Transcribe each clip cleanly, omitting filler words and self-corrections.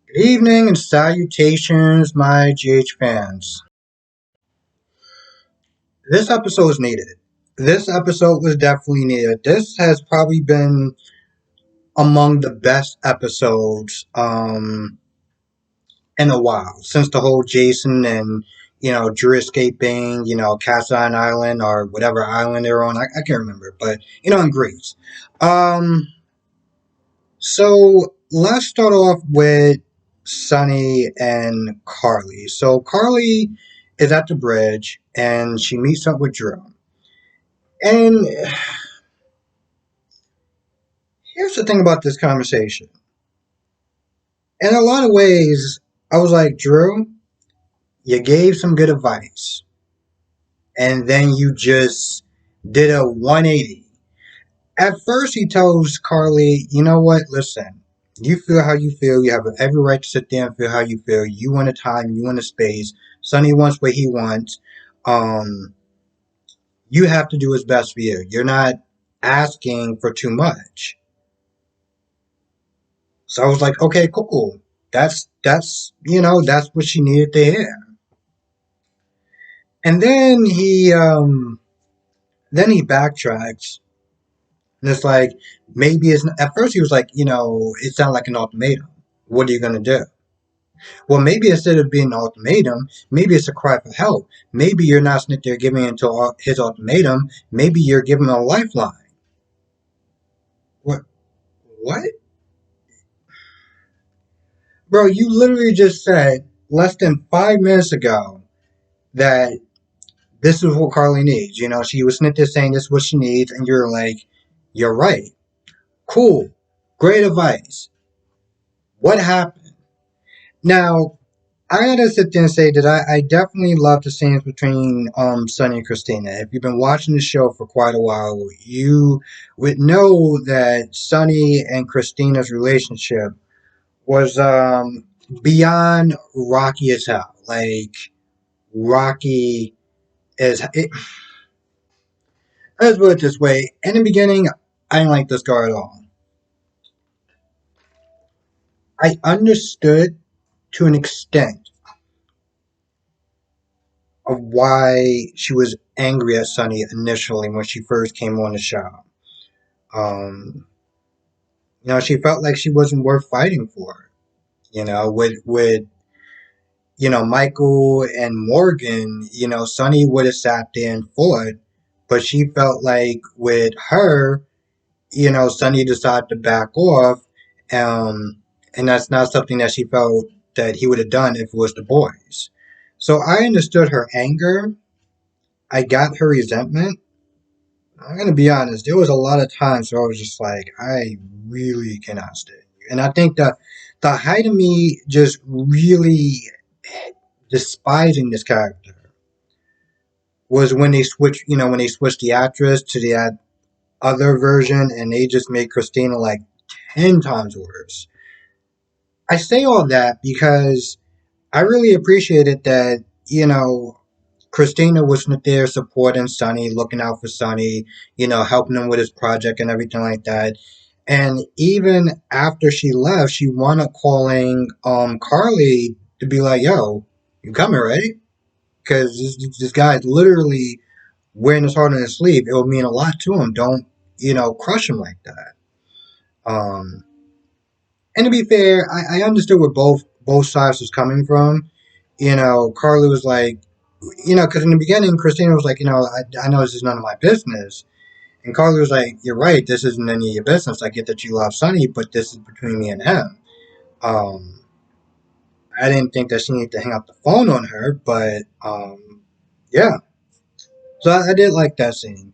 Good evening and salutations, my GH fans. This episode is needed. This episode was definitely needed. This has probably been among the best episodes in a while since the whole Jason and Drew escaping Castle Island or whatever island they're on. I can't remember, but in Greece. Um, So let's start off with Sonny and Carly. So Carly is at the bridge and she meets up with Drew. And here's the thing about this conversation. In a lot of ways, I was like, Drew, you gave some good advice. And then you just did a 180. At first, he tells Carly, you know what, listen, you feel how you feel. You have every right to sit there and feel how you feel. You want a time, you want a space. Sonny wants what he wants. Um, you have to do what's best for you. You're not asking for too much. So I was like, okay, cool. That's what she needed to hear. And then he backtracks. And it's like, maybe it's, at first he was like, it sounded like an ultimatum. What are you going to do? Well, maybe instead of being an ultimatum, maybe it's a cry for help. Maybe you're not sitting there giving into his ultimatum. Maybe you're giving him a lifeline. What? What? Bro, you literally just said less than 5 minutes ago that this is what Carly needs. She was sitting there saying this is what she needs, and you're like, you're right. Cool. Great advice. What happened? Now, I gotta sit there and say that I definitely love the scenes between Sonny and Christina. If you've been watching the show for quite a while, you would know that Sonny and Christina's relationship was beyond rocky as hell. Like rocky as it. Let's put it this way: in the beginning, I didn't like this girl at all. I understood to an extent of why she was angry at Sonny initially when she first came on the show. Um, she felt like she wasn't worth fighting for. With Michael and Morgan, Sonny would have sat there and fought, but she felt like with her, Sonny decided to back off, um, and that's not something that she felt that he would have done if it was the boys. So I understood her anger. I got her resentment. I'm gonna be honest. There was a lot of times where I was just like, I really cannot stand you. And I think the height of me just really despising this character was when they switched. When they switched the actress to the other version, and they just made Christina like 10 times worse. I say all that because I really appreciated that. Christina was there supporting Sonny, looking out for Sonny, helping him with his project and everything like that. And even after she left, she wound up calling Carly to be like, "Yo, you coming, right? Because this guy's literally wearing his heart on his sleeve. It will mean a lot to him. Don't crush him like that." Um, and to be fair, I understood where both sides was coming from. Carly was like, because in the beginning, Christina was like, I know this is none of my business. And Carly was like, you're right, this isn't any of your business. I get that you love Sonny, but this is between me and him. Um, I didn't think that she needed to hang up the phone on her, but yeah. So I did like that scene.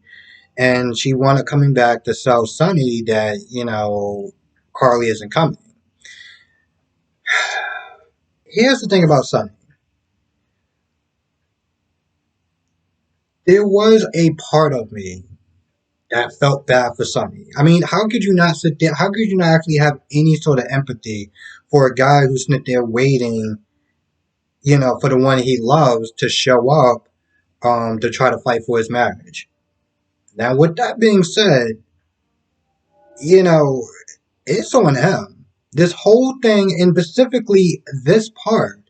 And she wanted coming back to tell Sonny that, Carly isn't coming. Here's the thing about Sonny. There was a part of me that felt bad for Sonny. I mean, how could you not sit there? How could you not actually have any sort of empathy for a guy who's sitting there waiting, for the one he loves to show up, to try to fight for his marriage? Now, with that being said, you know, it's on him. This whole thing, and specifically this part,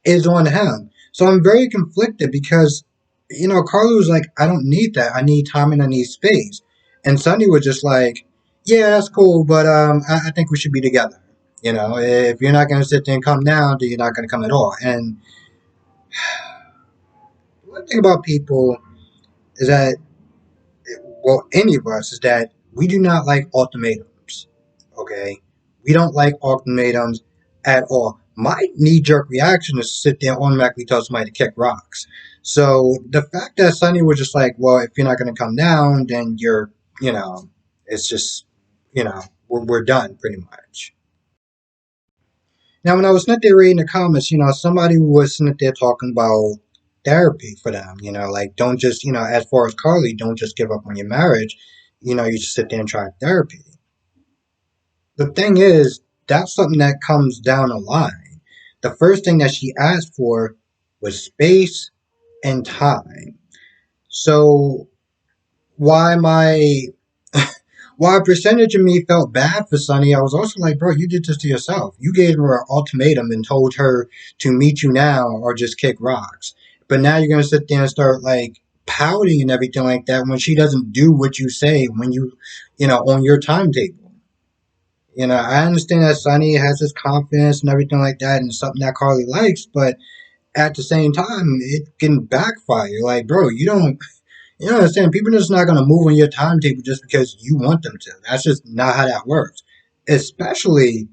is on him. So I'm very conflicted because, Carly was like, I don't need that. I need time and I need space. And Sonny was just like, yeah, that's cool, but I think we should be together. If you're not going to sit there and come down, then you're not going to come at all. And one thing about people is that, well, any of us, is that we do not like ultimatums. Okay? We don't like ultimatums at all. My knee jerk reaction is to sit there and automatically tell somebody to kick rocks. So the fact that Sonny was just like, well, if you're not going to come down, then you know, it's just, we're done pretty much. Now, when I was sitting there reading the comments, somebody was sitting there talking about therapy for them, like don't just, as far as Carly, don't just give up on your marriage. You should sit there and try therapy. The thing is, that's something that comes down the line. The first thing that she asked for was space and time. So why my why a percentage of me felt bad for Sunny, I was also like, bro, you did this to yourself. You gave her an ultimatum and told her to meet you now or just kick rocks. But now you're gonna sit there and start like pouting and everything like that when she doesn't do what you say when on your timetable. I understand that Sonny has his confidence and everything like that, and it's something that Carly likes, but at the same time, it can backfire. Like, bro, you don't understand. People are just not gonna move on your timetable just because you want them to. That's just not how that works. Especially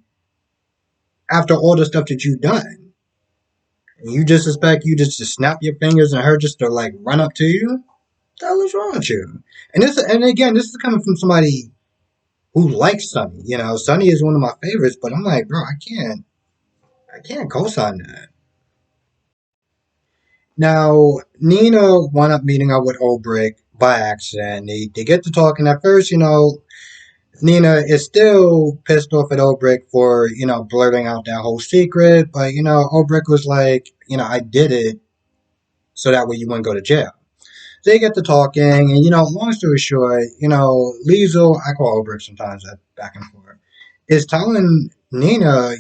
after all the stuff that you've done. You just expect you just to snap your fingers and her just to like run up to you? What the hell is wrong with you? And again, this is coming from somebody who likes Sonny. Sonny is one of my favorites, but I'm like, bro, I can't co-sign that. Now, Nina wound up meeting up with Obrecht by accident. They get to talking at first, Nina is still pissed off at Obrecht for, blurting out that whole secret, but, Obrecht was like, I did it so that way you wouldn't go to jail. So they get to talking, and, long story short, Liesel, I call Obrecht sometimes that back and forth, is telling Nina,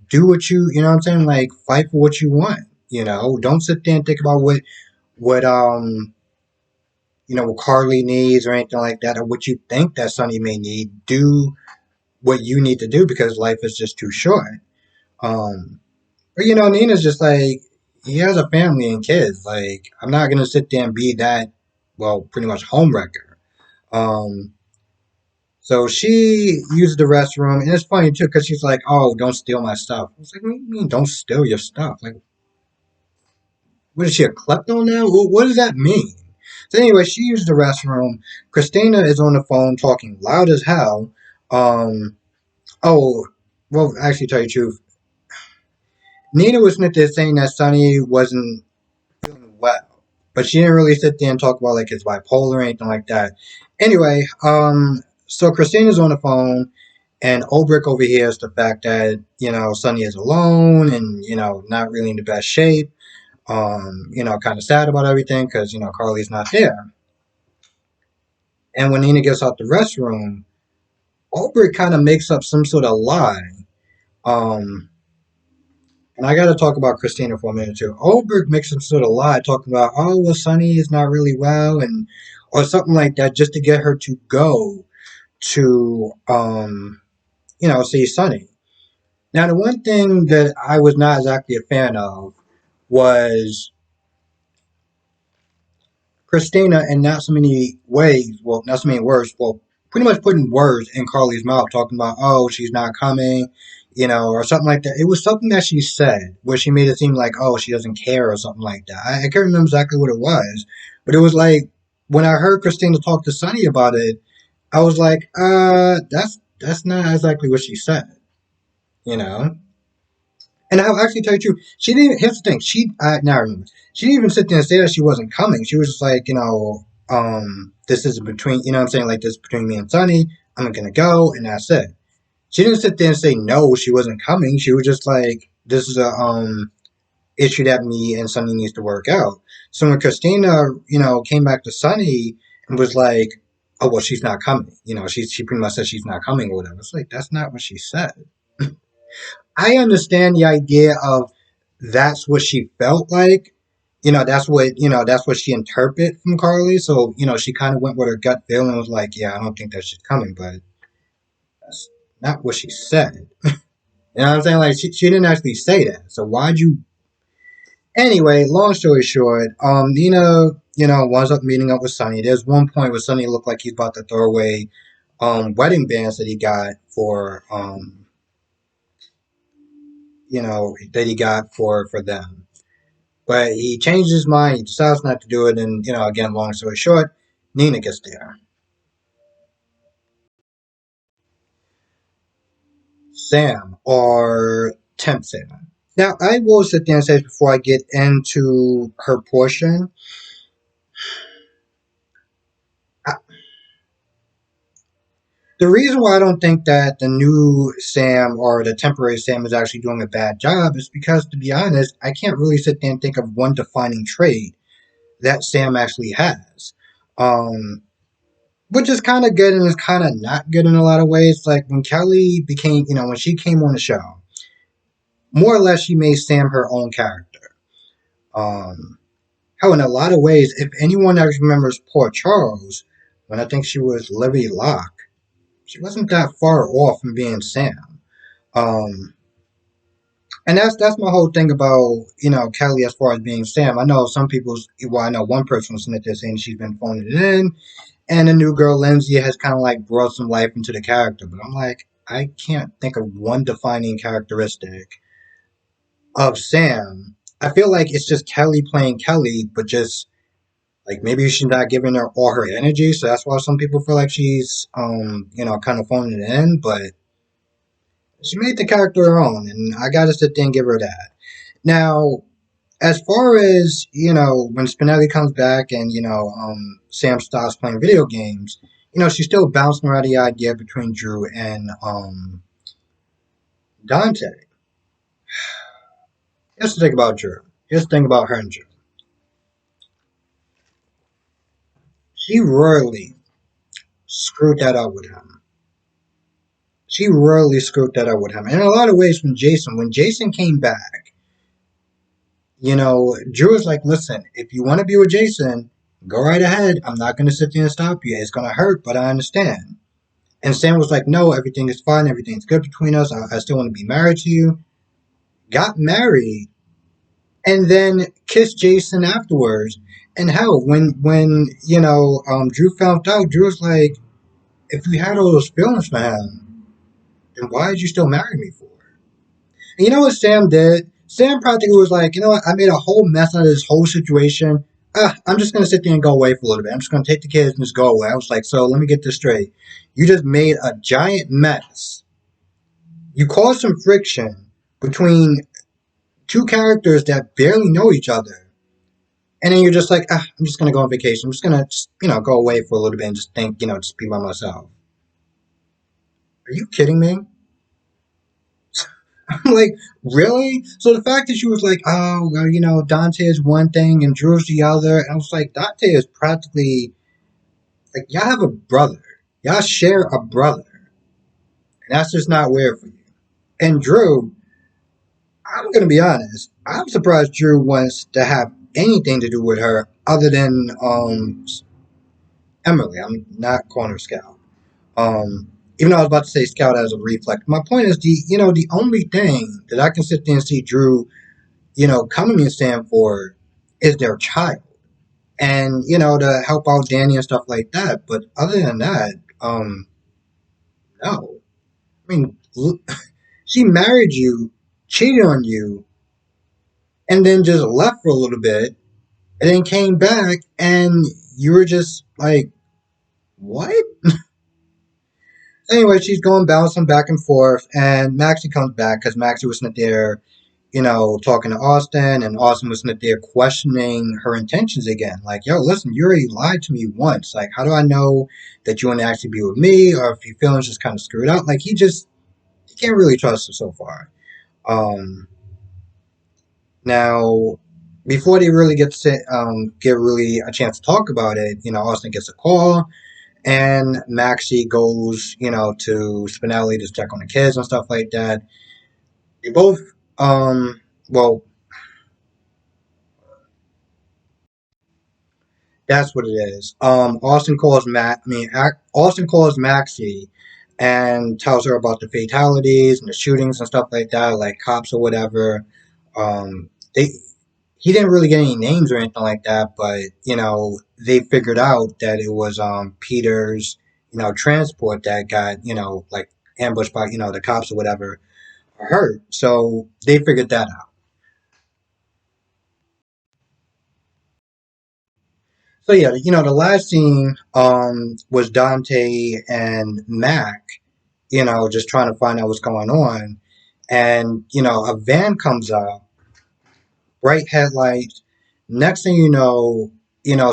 do what you know what I'm saying? Like, fight for what you want, don't sit there and think about what what Carly needs or anything like that, or what you think that Sonny may need. Do what you need to do because life is just too short. But Nina's just like, he has a family and kids. Like, I'm not gonna sit there and be that, well, pretty much homewrecker. Um, so she used the restroom, and it's funny too because she's like, "Oh, don't steal my stuff." I was like, "What do you mean, don't steal your stuff? Like, what is she, a klepto now? What does that mean?" So anyway, she used the restroom. Christina is on the phone talking loud as hell. Um, oh, well, actually, tell you the truth, Nina was sitting there saying that Sonny wasn't feeling well, but she didn't really sit there and talk about like his bipolar or anything like that. Anyway, so Christina's on the phone, and Ulbrich overhears the fact that Sonny is alone and not really in the best shape. Kind of sad about everything because Carly's not there. And when Nina gets out the restroom, Ulbrich kind of makes up some sort of lie. Um, And I got to talk about Christina for a minute too. Oberg makes some sort of lie talking about, oh, well, Sonny is not really well, and or something like that, just to get her to go to, see Sonny. Now, the one thing that I was not exactly a fan of was Christina in not so many ways, well, not so many words, well, pretty much putting words in Carly's mouth, talking about, oh, she's not coming, or something like that. It was something that she said where she made it seem like, oh, she doesn't care or something like that. I can't remember exactly what it was, but it was like when I heard Christina talk to Sonny about it, I was like, that's not exactly what she said, you know. And I'll actually tell you the truth. She didn't. Here's the thing. Now I remember. She didn't even sit there and say that she wasn't coming. She was just like, this is between, what I'm saying, like this is between me and Sonny. I'm gonna go, and that's it. She didn't sit there and say no, she wasn't coming. She was just like, this is a issue that me and Sonny needs to work out. So when Christina, came back to Sonny and was like, oh well, she's not coming. She pretty much said she's not coming or whatever. It's like that's not what she said. I understand the idea of that's what she felt like. That's what she interpreted from Carly. So, she kind of went with her gut feeling and was like, yeah, I don't think that shit's coming, but that's not what she said. You know what I'm saying? Like, she didn't actually say that. So why'd you? Anyway, long story short, Nina, winds up meeting up with Sonny. There's one point where Sonny looked like he's about to throw away wedding bands that he got for them. But he changed his mind. He decides not to do it. And, again, long story short, Nina gets there. Sam, or Temp Sam. Now, I will sit there and say before I get into her portion, I, the reason why I don't think that the new Sam or the temporary Sam is actually doing a bad job is because, to be honest, I can't really sit there and think of one defining trait that Sam actually has. Um, which is kind of good and is kind of not good in a lot of ways. Like when Kelly became, when she came on the show, more or less she made Sam her own character. Um, How in a lot of ways, if anyone actually remembers Port Charles, when I think she was Livy Locke, she wasn't that far off from being Sam. Um, and that's my whole thing about Kelly as far as being Sam. I know some people's well, I know one person was there saying she's been phoning it in, and the new girl Lindsay has kind of like brought some life into the character. But I'm like, I can't think of one defining characteristic of Sam. I feel like it's just Kelly playing Kelly, but just like maybe she's not giving her all her energy, so that's why some people feel like she's kind of phoning it in. But she made the character her own, and I gotta sit there and give her that. Now, as far as when Spinelli comes back and Sam stops playing video games, she's still bouncing around the idea between Drew and Dante. Here's the thing about Drew. Here's the thing about her and Drew. She royally screwed that up with him. She royally screwed that up with him. And in a lot of ways, when Jason came back, Drew was like, listen, if you want to be with Jason, go right ahead. I'm not going to sit there and stop you. It's going to hurt, but I understand. And Sam was like, no, everything is fine. Everything's good between us. I still want to be married to you. Got married and then kissed Jason afterwards. And hell, when Drew found out, Drew was like, if you had all those feelings for him, then why did you still marry me for? And you know what Sam did? Sam practically was like, you know what? I made a whole mess out of this whole situation. I'm just going to sit there and go away for a little bit. I'm just going to take the kids and just go away. I was like, so let me get this straight. You just made a giant mess. You caused some friction between two characters that barely know each other. And then you're just like, I'm just going to go on vacation. I'm just going to, go away for a little bit and just think, just be by myself. Are you kidding me? I'm like, really? So the fact that she was like, oh, well, Dante is one thing and Drew's the other. And I was like, Dante is practically, like, y'all have a brother. Y'all share a brother. And that's just not weird for you. And Drew, I'm going to be honest. I'm surprised Drew wants to have anything to do with her other than Emily. I'm not calling her Scout. Even though I was about to say Scout as a reflex. My point is the only thing that I can sit there and see Drew coming and stand for is their child. And, to help out Danny and stuff like that. But other than that, no. I mean, she married you, cheated on you, and then just left for a little bit, and then came back, and you were just like, what? Anyway, she's going bouncing back and forth, and Maxie comes back because Maxie was sitting there, talking to Austin, and Austin was sitting there questioning her intentions again. Like, yo, listen, you already lied to me once. Like, how do I know that you want to actually be with me, or if your feelings just kind of screwed up? Like, he can't really trust her so far. Um, Now, before they really get really a chance to talk about it, Austin gets a call, and Maxie goes, to Spinelli to check on the kids and stuff like that. They both, well, that's what it is. Austin calls Maxie and tells her about the fatalities and the shootings and stuff like that, like cops or whatever. They He didn't really get any names or anything like that, but they figured out that it was Peter's transport that got like ambushed by the cops or whatever, or hurt. So they figured that out. So yeah, the last scene was Dante and Mac, just trying to find out what's going on. And, a van comes up, bright headlights. Next thing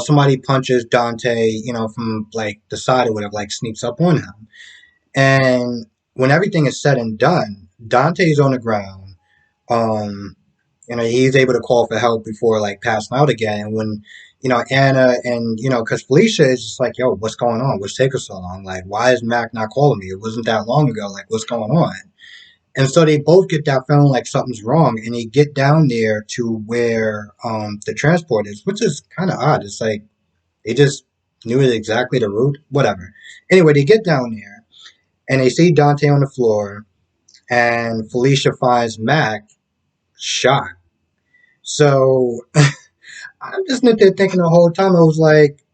somebody punches Dante, from like the side or whatever, like sneaks up on him. And when everything is said and done, Dante's on the ground. Um, he's able to call for help before like passing out again. And when Anna and because Felicia is just like, yo, what's going on? What's taking so long? Like, why is Mac not calling me? It wasn't that long ago. Like, what's going on? And so they both get that feeling like something's wrong, and they get down there to where the transport is, which is kind of odd. It's like they just knew exactly the route, whatever. Anyway, they get down there and they see Dante on the floor, and Felicia finds Mac shot. So I'm just not there thinking the whole time. I was like,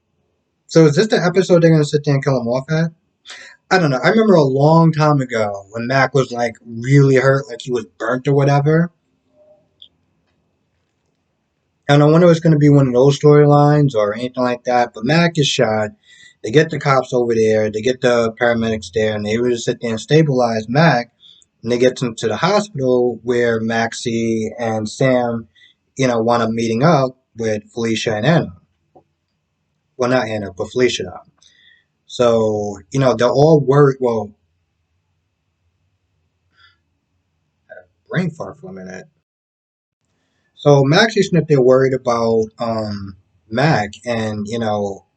so is this the episode they're gonna sit there and kill him off at? I don't know. I remember a long time ago when Mac was like really hurt, like he was burnt or whatever. And I wonder if it's going to be one of those storylines or anything like that. But Mac is shot. They get the cops over there. They get the paramedics there, and they really sit there and stabilize Mac. And they get him to the hospital where Maxie and Sam, wind up meeting up with Felicia and Anna. Well, not Anna, but Felicia. So, they're all worried. Well, brain fart for a minute. So Maxie Smith, they're worried about Mac, and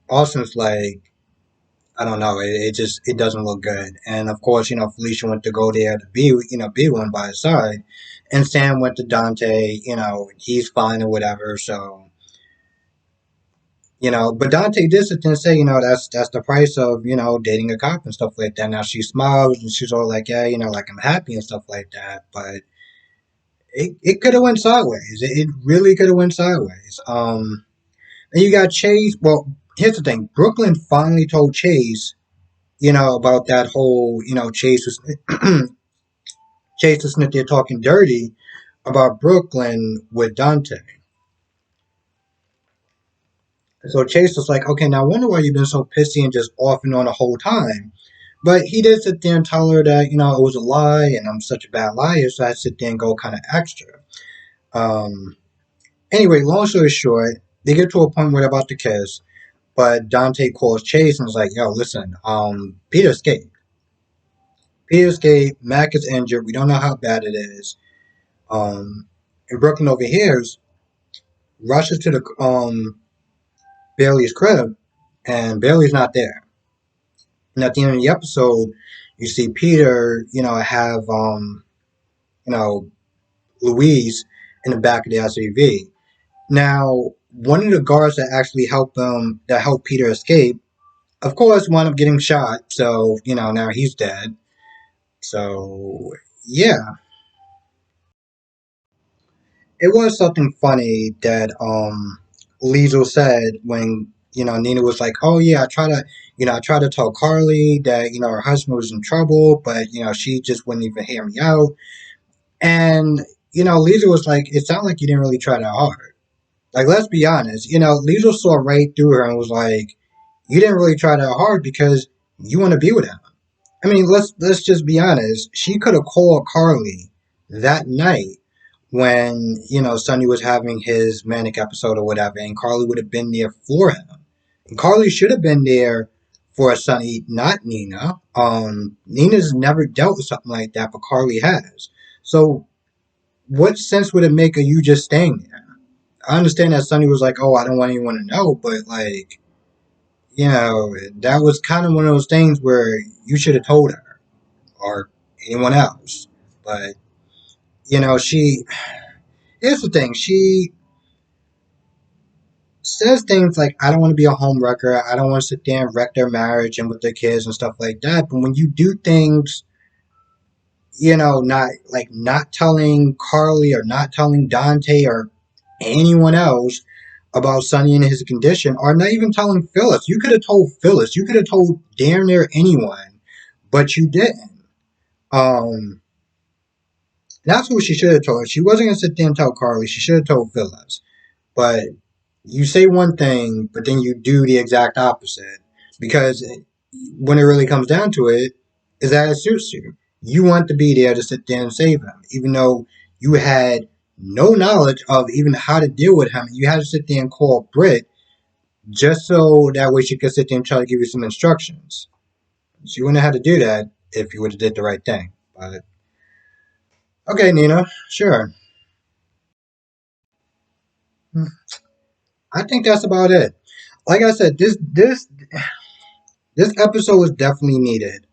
Austin's like, I don't know. It just it doesn't look good. And of course, Felicia went to go there to be one by his side, and Sam went to Dante. He's fine or whatever. So but Dante did sit there and say, that's the price of dating a cop and stuff like that. Now she smiles and she's all like, yeah, like I'm happy and stuff like that. But it could have went sideways. It really could have went sideways. And you got Chase. Well, here's the thing. Brooklyn finally told Chase about that whole, Chase is Smith there talking dirty about Brooklyn with Dante. So Chase was like, okay, now I wonder why you've been so pissy and just off and on the whole time. But he did sit there and tell her that, it was a lie and I'm such a bad liar, so I sit there and go kind of extra. Um, anyway, long story short, they get to a point where they're about to kiss, but Dante calls Chase and is like, yo, listen, Peter escaped. Peter escaped, Mac is injured, we don't know how bad it is. And Brooklyn overhears, rushes to the Bailey's crib, and Bailey's not there. And at the end of the episode, you see Peter, have you know, Louise in the back of the SUV. Now, one of the guards that actually helped Peter escape, of course, wound up getting shot. So now he's dead. So yeah, it was something funny that Liesel said when Nina was like, "Oh yeah, I tried to tell Carly that her husband was in trouble, but she just wouldn't even hear me out." And Liesel was like, "It sounded like you didn't really try that hard." Like, let's be honest, Liesel saw right through her and was like, "You didn't really try that hard because you want to be with him." I mean, let's just be honest. She could have called Carly that night when Sonny was having his manic episode or whatever, and Carly would have been there for him. And Carly should have been there for Sonny, not Nina. Nina's never dealt with something like that, but Carly has. So, what sense would it make of you just staying there? I understand that Sonny was like, "Oh, I don't want anyone to know," but like, that was kind of one of those things where you should have told her or anyone else. But you know, she, here's the thing, she says things like, I don't want to be a home wrecker. I don't want to sit there and wreck their marriage and with their kids and stuff like that. But when you do things, not telling Carly or not telling Dante or anyone else about Sonny and his condition, or not even telling Phyllis. You could have told Phyllis. You could have told damn near anyone, but you didn't. Um, that's who she should have told. She wasn't gonna sit there and tell Carly. She should have told Phyllis. But you say one thing, but then you do the exact opposite. Because when it really comes down to it, is that it suits you. You want to be there to sit there and save him, even though you had no knowledge of even how to deal with him. You had to sit there and call Britt just so that way she could sit there and try to give you some instructions. She wouldn't have had to do that if you would have did the right thing. But okay, Nina, sure. I think that's about it. Like I said, this episode was definitely needed.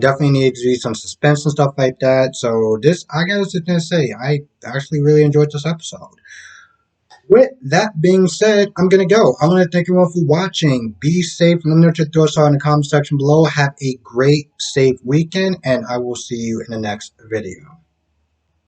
Definitely needed to do some suspense and stuff like that. So this, I gotta sit there and say, I actually really enjoyed this episode. With that being said, I'm gonna go. I want to thank everyone for watching. Be safe. Let me know what your thoughts are in the comment section below. Have a great, safe weekend, and I will see you in the next video.